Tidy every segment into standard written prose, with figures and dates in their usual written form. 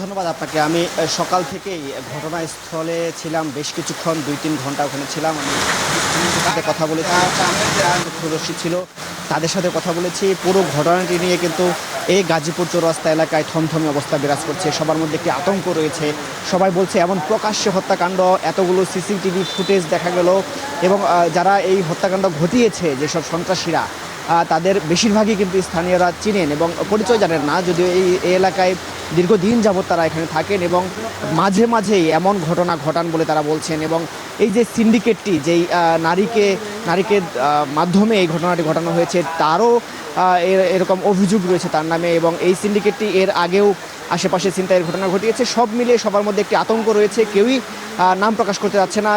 ধন্যবাদ আপনাকে। আমি সকাল থেকেই ঘটনাস্থলে ছিলাম, বেশ কিছুক্ষণ ২-৩ ঘন্টা ওখানে ছিলাম। আমি স্থানীয়দের সাথে কথা বলেছি, প্রত্যক্ষদর্শী ছিল তাদের সাথে কথা বলেছি। পুরো ঘটনাটি নিয়ে কিন্তু এই গাজীপুর চৌরাস্তা এলাকায় থমথমে অবস্থা বিরাজ করছে। সবার মধ্যে একটি আতঙ্ক রয়েছে। সবাই বলছে এমন প্রকাশ্যে হত্যাকাণ্ড, এতগুলো সিসিটিভি ফুটেজ দেখা গেল এবং যারা এই হত্যাকাণ্ড ঘটিয়েছে যেসব সন্ত্রাসীরা, তাদের বেশিরভাগই কিন্তু স্থানীয়রা চিনেন এবং পরিচয় জানেন না, যদিও এই এলাকায় দীর্ঘদিন যাবৎ তারা এখানে থাকেন এবং মাঝে মাঝেই এমন ঘটনা ঘটান বলে তারা বলছেন। এবং এই যে সিন্ডিকেটটি, যেই নারীকে মাধ্যমে এই ঘটনাটি ঘটানো হয়েছে, তারও এরকম অভিযোগ রয়েছে তার নামে এবং এই সিন্ডিকেটটি এর আগেও আশেপাশে ছিনতাইয়ের ঘটনা ঘটিয়েছে। সব মিলিয়ে সবার মধ্যে একটি আতঙ্ক রয়েছে। কেউই নাম প্রকাশ করতে যাচ্ছে না।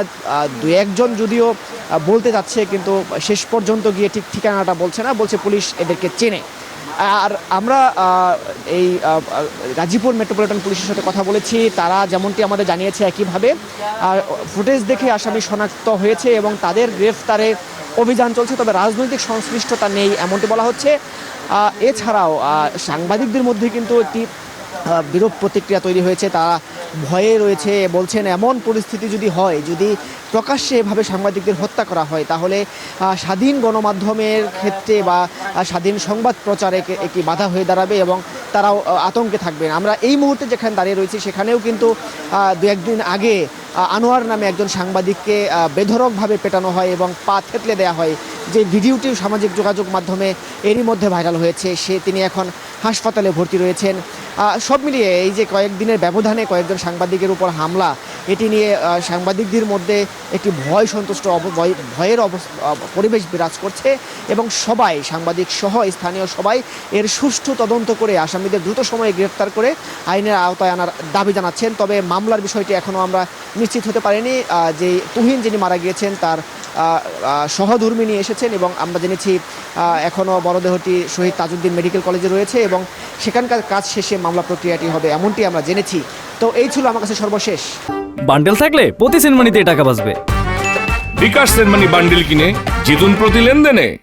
দু একজন যদিও বলতে যাচ্ছে, কিন্তু শেষ পর্যন্ত গিয়ে ঠিক ঠিকানাটা বলছে না, বলছে পুলিশ এদেরকে চেনে। আর আমরা এই গাজীপুর মেট্রোপলিটন পুলিশের সাথে কথা বলেছি। তারা যেমনটি আমাদের জানিয়েছে একইভাবে ফুটেজ দেখে আসামি শনাক্ত হয়েছে এবং তাদের গ্রেফতারে অভিযান চলছে, তবে রাজনৈতিক সংশ্লিষ্টতা নেই এমনটি বলা হচ্ছে। এছাড়াও সাংবাদিকদের মধ্যে কিন্তু একটি বিরূপ প্রতিক্রিয়া তৈরি হয়েছে। তারা ভয়ে রয়েছে, বলছেন এমন পরিস্থিতি যদি হয়, যদি প্রকাশ্যে এভাবে সাংবাদিকদের হত্যা করা হয়, তাহলে স্বাধীন গণমাধ্যমের ক্ষেত্রে বা স্বাধীন সংবাদ প্রচারে একটি বাধা হয়ে দাঁড়াবে এবং তারাও আতঙ্কে থাকবেন। আমরা এই মুহূর্তে যেখানে দাঁড়িয়ে রয়েছি সেখানেও কিন্তু দু একদিন আগে আনোয়ার নামে একজন সাংবাদিককে বেধড়কভাবে পেটানো হয় এবং পা থেতলে দেওয়া হয়, যে ভিডিওটি সামাজিক যোগাযোগ মাধ্যমে এরই মধ্যে ভাইরাল হয়েছে। তিনি এখন হাসপাতালে ভর্তি রয়েছেন। সব মিলিয়ে এই যে কয়েকদিনের ব্যবধানে কয়েকজন সাংবাদিকের উপর হামলা, এটি নিয়ে সাংবাদিকদের মধ্যে একটি ভয়ের পরিবেশ বিরাজ করছে এবং সবাই, সাংবাদিক সহ স্থানীয় সবাই, এর সুষ্ঠু তদন্ত করে আসামিদের দ্রুত সময়ে গ্রেফতার করে আইনের আওতায় আনার দাবি জানাচ্ছেন। তবে মামলার বিষয়টি এখনও আমরা নিশ্চিত হতে পারিনি। যে তুহিন যিনি মারা গিয়েছেন তার সহধর্মিণী এসেছেন এবং আমরা জেনেছি এখনও মরদেহটি শহীদ তাজউদ্দিন মেডিকেল কলেজে রয়েছে এবং সেখানকার কাজ শেষে মামলা প্রক্রিয়াটি হবে, এমনটি আমরা জেনেছি। তো এই ছিল আমার কাছে সর্বশেষ। বান্ডেল থাকলে প্রতি সেনমানিতে টাকা বাঁচবে। বিকাশ সেনমানি বান্ডেল কিনে জিতুন প্রতি লেনদেনে।